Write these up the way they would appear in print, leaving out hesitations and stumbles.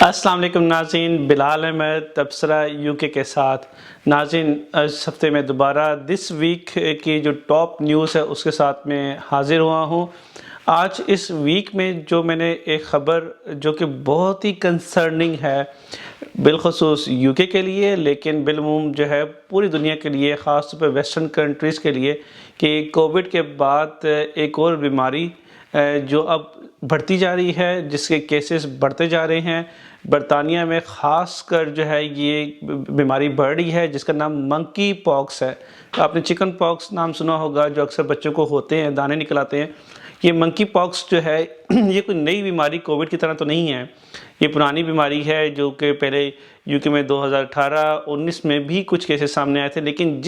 अस्सलाम वालेकुम नाज़रीन, बिलाल अहमद तबसरा यूके के साथ। नाज़रीन, इस हफ्ते में दोबारा दिस वीक की जो टॉप न्यूज़ है उसके साथ में हाज़िर हुआ हूँ। आज इस वीक में जो मैंने एक ख़बर जो कि बहुत ही कंसर्निंग है बिलख़ुसूस यूके के लिए, लेकिन बिलूम जो है पूरी दुनिया के लिए, ख़ास तौर पर वेस्टर्न कंट्रीज़ के लिए, कि कोविड के बाद एक और बीमारी जो अब बढ़ती जा रही है, जिसके केसेस बढ़ते जा रहे हैं। बरतानिया में ख़ास कर जो है ये बीमारी बढ़ रही है, जिसका नाम मंकी पॉक्स है। आपने चिकन पॉक्स नाम सुना होगा, जो अक्सर बच्चों को होते हैं, दाने निकल आते हैं। ये मंकी पॉक्स जो है ये कोई नई बीमारी कोविड की तरह तो नहीं है। ये पुरानी बीमारी है जो कि पहले यूके में 2018-19 में भी कुछ केसेस सामने आए थे, लेकिन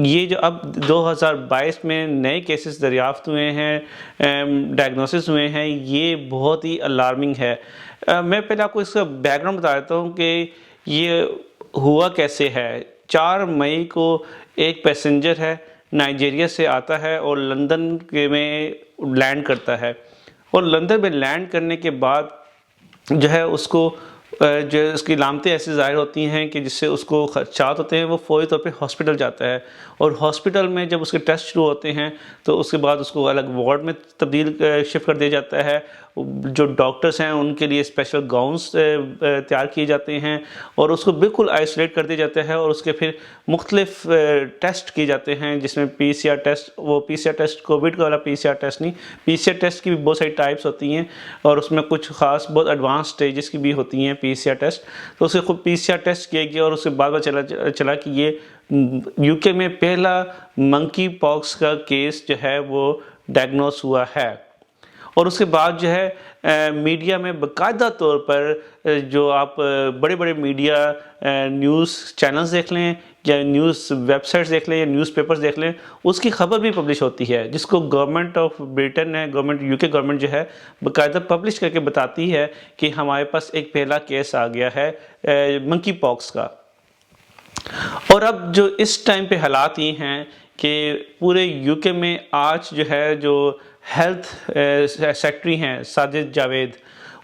ये जो अब 2022 में नए केसेस दरियाफ्त हुए हैं, डायग्नोसिस हुए हैं, ये बहुत ही अलार्मिंग है। मैं पहले आपको इसका बैकग्राउंड बता देता हूँ कि ये हुआ कैसे है। 4 मई को एक पैसेंजर है, नाइजीरिया से आता है और लंदन में लैंड करता है, और लंदन में लैंड करने के बाद जो है उसको जो उसकी लामतें ऐसी ज़ाहिर होती हैं कि जिससे उसको खदशात होते हैं। वो फ़ौरी तौर पे हॉस्पिटल जाता है, और हॉस्पिटल में जब उसके टेस्ट शुरू होते हैं तो उसके बाद उसको अलग वार्ड में तब्दील शिफ्ट कर दिया जाता है। जो डॉक्टर्स हैं उनके लिए स्पेशल गाउन्स तैयार किए जाते हैं, और उसको बिल्कुल आइसोलेट कर दिया जाता है, और उसके फिर मुख्तलिफ टेस्ट किए जाते हैं, जिसमें PCR टेस्ट, वो PCR टेस्ट कोविड वाला PCR टेस्ट नहीं, PCR टेस्ट की भी बहुत सारी टाइप्स होती हैं, और उसमें कुछ ख़ास बहुत एडवांस स्टेजेस की भी होती हैं PCR टेस्ट। तो उसे खुद PCR टेस्ट किया गया, और उसके बाद चला कि ये यूके में पहला मंकी पॉक्स का केस जो है वो डायग्नोस हुआ है। और उसके बाद जो है मीडिया में बाकायदा तौर पर जो आप बड़े बड़े मीडिया न्यूज़ चैनल्स देख लें, या न्यूज़ वेबसाइट्स देख लें, या न्यूज़पेपर्स देख लें, उसकी खबर भी पब्लिश होती है, जिसको गवर्नमेंट ऑफ ब्रिटेन है, यूके गवर्नमेंट जो है बाकायदा पब्लिश करके बताती है कि हमारे पास एक पहला केस आ गया है मंकी पॉक्स का। और अब जो इस टाइम पे हालात ये हैं कि पूरे यूके में आज जो है, जो हेल्थ सेक्रेटरी हैं साजिद जावेद,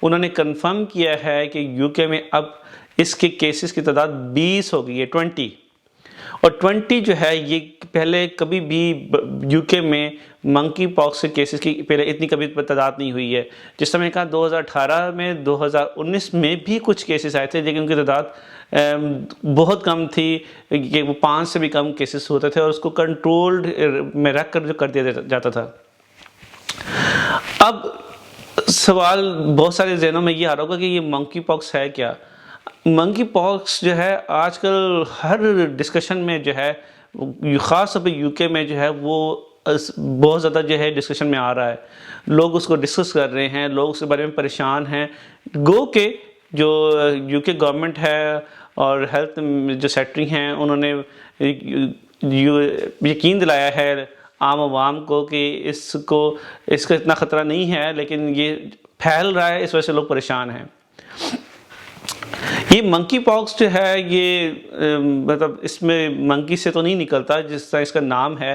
उन्होंने कंफर्म किया है कि यूके में अब इसके केसेस की तादाद 20 हो गई है, 20। और 20 जो है ये पहले कभी भी यूके में मंकी पॉक्स के केसेस की पहले इतनी कभी तादाद नहीं हुई है। जिस समय का 2018 में, 2019 में भी कुछ केसेस आए थे, लेकिन उनकी तादाद बहुत कम थी, कि वो 5 से भी कम केसेस होते थे, और उसको कंट्रोल्ड में रख कर जो कर दिया जाता था। अब सवाल बहुत सारे ज़हनों में ये आ रहा होगा कि ये मंकी पॉक्स है क्या। मंकी पॉक्स जो है आजकल हर डिस्कशन में जो है, ख़ास तौर पे यूके में जो है वो बहुत ज़्यादा जो है डिस्कशन में आ रहा है। लोग उसको डिस्कस कर रहे हैं, लोग उसके बारे में परेशान हैं। गो के जो यूके गवर्नमेंट है और हेल्थ जो सेक्रेटरी हैं, उन्होंने यकीन दिलाया है आम आवाम को कि इसका इतना ख़तरा नहीं है, लेकिन ये फैल रहा है, इस वजह से लोग परेशान हैं। ये मंकी पॉक्स जो है ये मतलब इसमें मंकी से तो नहीं निकलता, जिस तरह इसका नाम है।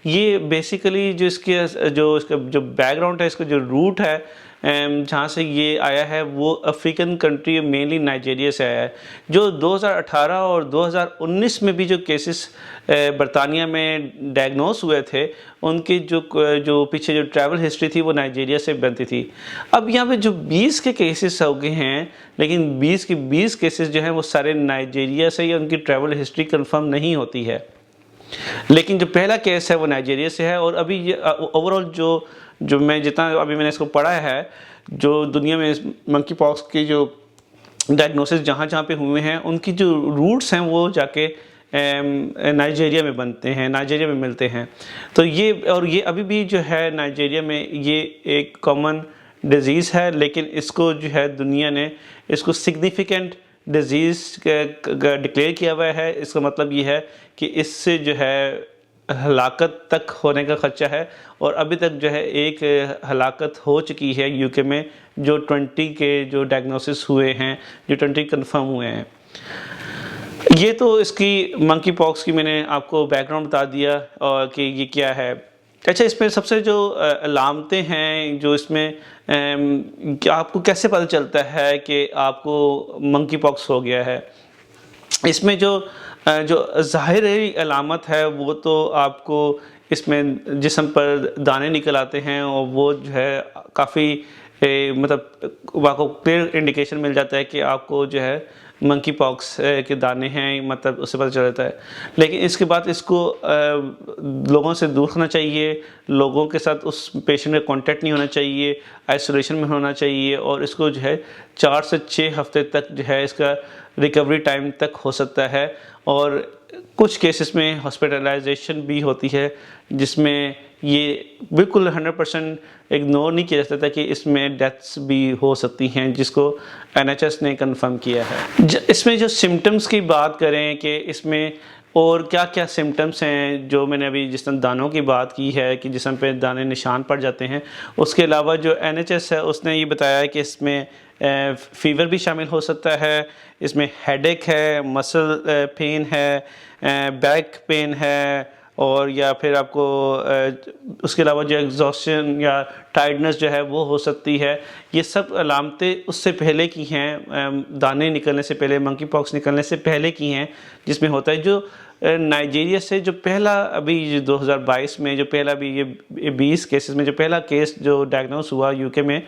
ये बेसिकली जो इसका जो बैकग्राउंड है, इसका जो रूट है जहाँ से ये आया है, वो अफ्रीकन कंट्री मेनली नाइजीरिया से आया है। जो 2018 और 2019 में भी जो केसेस बरतानिया में डायग्नोस हुए थे, उनकी जो पीछे जो ट्रैवल हिस्ट्री थी वो नाइजीरिया से बनती थी। अब यहाँ पे जो 20 के केसेस हो गए हैं, लेकिन 20 के 20 केसेस जो हैं वो सारे नाइजीरिया से, या उनकी ट्रैवल हिस्ट्री कंफर्म नहीं होती है। लेकिन जो पहला केस है वो नाइजीरिया से है। और अभी ये ओवरऑल जो मैं जितना अभी मैंने इसको पढ़ा है, जो दुनिया में मंकी पॉक्स की जो डायग्नोसिस जहाँ पे हुए हैं, उनकी जो रूट्स हैं वो जाके नाइजीरिया में बनते हैं, नाइजीरिया में मिलते हैं। तो ये अभी भी जो है नाइजीरिया में ये एक कॉमन डिज़ीज़ है, लेकिन इसको जो है दुनिया ने इसको सिग्निफिकेंट डिज़ीज़ डिक्लेयर किया हुआ है। इसका मतलब ये है कि इससे जो है हलाकत तक होने का खदशा है, और अभी तक जो है एक हलाकत हो चुकी है यूके में, जो 20 के जो डायग्नोसिस हुए हैं, जो 20 कंफर्म हुए हैं। ये तो इसकी मंकी पॉक्स की मैंने आपको बैकग्राउंड बता दिया, और कि ये क्या है। अच्छा, इसमें सबसे जो अलामतें हैं जो इसमें कि आपको कैसे पता चलता है कि आपको मंकी पॉक्स हो गया है? इसमें जो ज़ाहिरी अलामत है वो तो आपको इसमें जिस्म पर दाने निकल आते हैं और वो जो है काफ़ी मतलब आपको क्लियर इंडिकेशन मिल जाता है कि आपको जो है मंकी पॉक्स के दाने हैं, मतलब उससे पता चल जाता है। लेकिन इसके बाद इसको लोगों से दूर रखना चाहिए, लोगों के साथ उस पेशेंट का कांटेक्ट नहीं होना चाहिए, आइसोलेशन में होना चाहिए और इसको जो है 4 से 6 हफ्ते तक जो है इसका रिकवरी टाइम तक हो सकता है। और कुछ केसेस में हॉस्पिटलाइजेशन भी होती है जिसमें ये बिल्कुल 100% इग्नोर नहीं किया जा सकता कि इसमें डेथ्स भी हो सकती हैं, जिसको एनएचएस ने कंफर्म किया है। इसमें जो सिम्टम्स की बात करें कि इसमें और क्या क्या सिम्टम्स हैं, जो मैंने अभी जिस तरह दानों की बात की है कि जिस्म पे दाने निशान पड़ जाते हैं, उसके अलावा जो एनएचएस है उसने ये बताया है कि इसमें फ़ीवर भी शामिल हो सकता है, इसमें हेडेक है, मसल पेन है, बैक पेन है और या फिर आपको उसके अलावा जो एग्जॉस्शन या टायर्डनेस जो है वो हो सकती है। ये सब अलामतें उससे पहले की हैं, दाने निकलने से पहले, मंकी पॉक्स निकलने से पहले की हैं, जिसमें होता है जो नाइजीरिया से जो पहला अभी 2022 में जो पहला भी ये 20 केसेस में जो पहला केस जो डायग्नोस हुआ यूके में,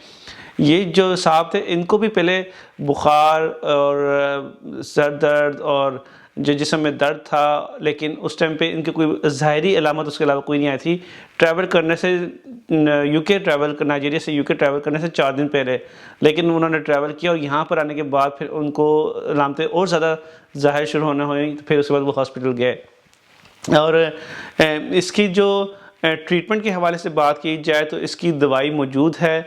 ये जो साहब थे इनको भी पहले बुखार और सर दर्द और जो जिस्म में दर्द था, लेकिन उस टाइम पे इनकी कोई ज़ाहिरी अलामत उसके अलावा कोई नहीं आई थी। ट्रैवल करने से नाइजीरिया से यूके ट्रैवल करने से 4 दिन पहले, लेकिन उन्होंने ट्रैवल किया और यहाँ पर आने के बाद फिर उनको अलामतें और ज़्यादा ज़ाहिर शुरू होने हुई, फिर उसके बाद वो हॉस्पिटल गए। और इसकी जो ट्रीटमेंट के हवाले से बात की जाए तो इसकी दवाई मौजूद है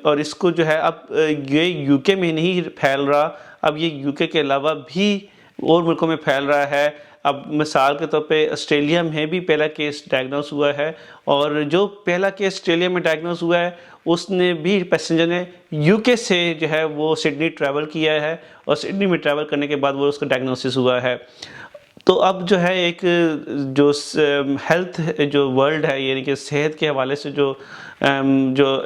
और इसको जो है अब ये यूके में नहीं फैल रहा, अब ये यूके के अलावा भी और मुल्कों में फैल रहा है। अब मिसाल के तौर पे ऑस्ट्रेलिया में भी पहला केस डायग्नोस हुआ है और जो पहला केस ऑस्ट्रेलिया में डायग्नोस हुआ है उसने भी पैसेंजर ने यूके से जो है वो सिडनी ट्रैवल किया है और सिडनी में ट्रैवल करने के बाद वो उसका डायग्नोसिस हुआ है। तो अब जो है एक जो हेल्थ जो वर्ल्ड है, यानी कि सेहत के हवाले से जो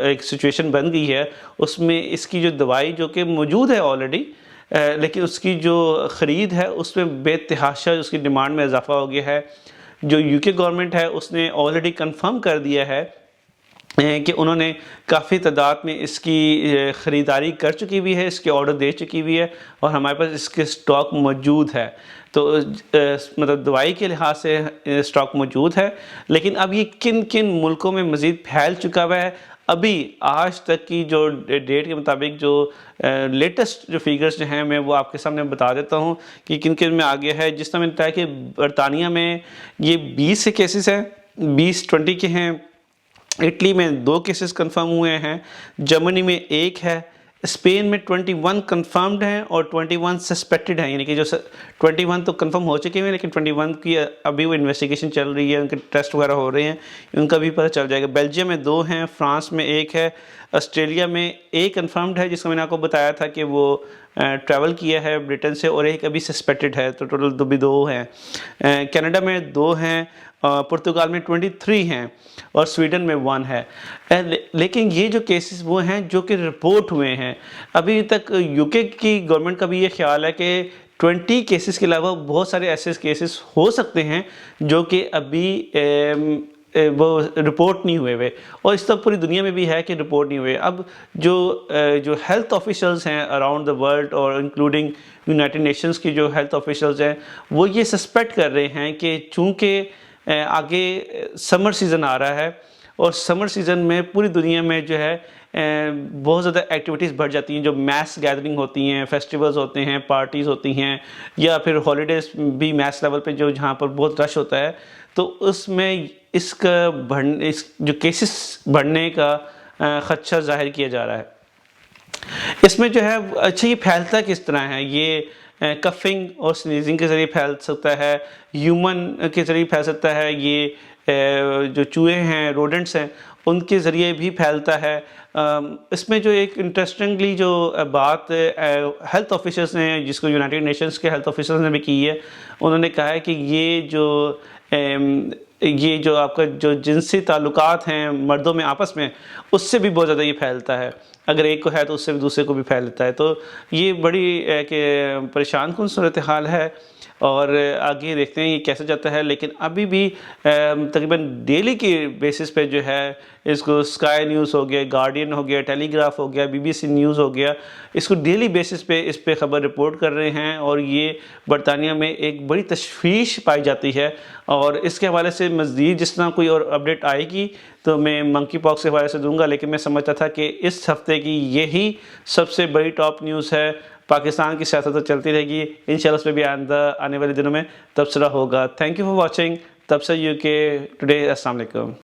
एक सिचुएशन बन गई है, उसमें इसकी जो दवाई जो कि मौजूद है ऑलरेडी, लेकिन उसकी जो ख़रीद है उसमें बेतहाशा उसकी डिमांड में इजाफा हो गया है। जो यूके गवर्नमेंट है उसने ऑलरेडी कंफर्म कर दिया है कि उन्होंने काफ़ी तादाद में इसकी ख़रीदारी कर चुकी हुई है, इसके ऑर्डर दे चुकी हुई है और हमारे पास इसके स्टॉक मौजूद है। तो मतलब दवाई के लिहाज से स्टॉक मौजूद है, लेकिन अब ये किन किन मुल्कों में मज़ीद फैल चुका हुआ है, अभी आज तक की जो डेट के मुताबिक जो लेटेस्ट जो फिगर्स जो हैं मैं वो आपके सामने बता देता हूँ कि किन किन में आ गया है। जिस तरह मैंने बताया कि बरतानिया में ये 20 से केसेस हैं, 20 के हैं। इटली में 2 केसेस कंफर्म हुए हैं, जर्मनी में 1 है, स्पेन में 21 कंफर्म्ड हैं और 21 सस्पेक्टेड हैं, यानी कि जो 21 तो कंफर्म हो चुके हैं लेकिन 21 की अभी वो इन्वेस्टिगेशन चल रही है, उनके टेस्ट वगैरह हो रहे हैं, उनका भी पता चल जाएगा। बेल्जियम में 2 हैं, फ्रांस में 1 है, ऑस्ट्रेलिया में 1 कंफर्म्ड है जिसका मैंने आपको बताया था कि वो ट्रैवल किया है ब्रिटेन से, और 1 अभी सस्पेक्टेड है, तो टोटल भी 2 हैं। कनाडा में 2 हैं, पुर्तगाल में 23 हैं और स्वीडन में 1 है। लेकिन ये जो केसेस वो हैं जो कि रिपोर्ट हुए हैं। अभी तक यूके की गवर्नमेंट का भी ये ख्याल है कि 20 केसेस के अलावा बहुत सारे ऐसे केसेस हो सकते हैं जो कि अभी वो रिपोर्ट नहीं हुए हुए, और इस तरह पूरी दुनिया में भी है कि रिपोर्ट नहीं हुए। अब जो हेल्थ ऑफिशियल्स हैं अराउंड द वर्ल्ड और इंक्लूडिंग यूनाइटेड नेशंस की जो हेल्थ ऑफिशियल्स हैं वो ये सस्पेक्ट कर रहे हैं कि चूँकि आगे समर सीज़न आ रहा है और समर सीज़न में पूरी दुनिया में जो है बहुत ज़्यादा एक्टिविटीज़ बढ़ जाती हैं, जो मैस गैदरिंग होती हैं, फेस्टिवल्स होते हैं, पार्टीज़ होती हैं, या फिर हॉलीडेज़ भी मैस लेवल पे जो जहाँ पर बहुत रश होता है, तो उसमें इस जो केसेस बढ़ने का खदशा जाहिर किया जा रहा है। इसमें जो है अच्छा ये फैलता किस तरह है, ये कफिंग और स्नीजिंग के ज़रिए फैल सकता है, ह्यूमन के ज़रिए फैल सकता है, ये जो चूहे हैं, रोडेंट्स हैं, उनके ज़रिए भी फैलता है। इसमें जो एक इंटरेस्टिंगली जो बात हेल्थ ऑफिसर्स ने, जिसको यूनाइटेड नेशंस के हेल्थ ऑफिसर्स ने भी की है, उन्होंने कहा है कि ये जो आपका जो जिनसी ताल्लुकात हैं मर्दों में आपस में, उससे भी बहुत ज़्यादा ये फैलता है। अगर एक को है तो उससे भी दूसरे को भी फैलता है। तो ये बड़ी परेशान कुन सूरत हाल है और आगे देखते हैं ये कैसे जाता है। लेकिन अभी भी तकरीबन डेली के बेसिस पे जो है इसको स्काई न्यूज़ हो गया, गार्डियन हो गया, टेलीग्राफ हो गया, बीबीसी न्यूज़ हो गया, इसको डेली बेसिस पे इस पे ख़बर रिपोर्ट कर रहे हैं और ये बरतानिया में एक बड़ी तशवीश पाई जाती है। और इसके हवाले से मज़ीद जिस तरह कोई और अपडेट आएगी तो मैं मंकी पॉक्स के हवाले से दूंगा, लेकिन मैं समझता था कि इस हफ्ते की यही सबसे बड़ी टॉप न्यूज़ है। पाकिस्तान की सियासत तो चलती रहेगी, इंशाल्लाह उस पर भी आने वाले दिनों में तबसरा होगा। Thank you for watching Tabsara UK today. अस्सलाम वालेकुम।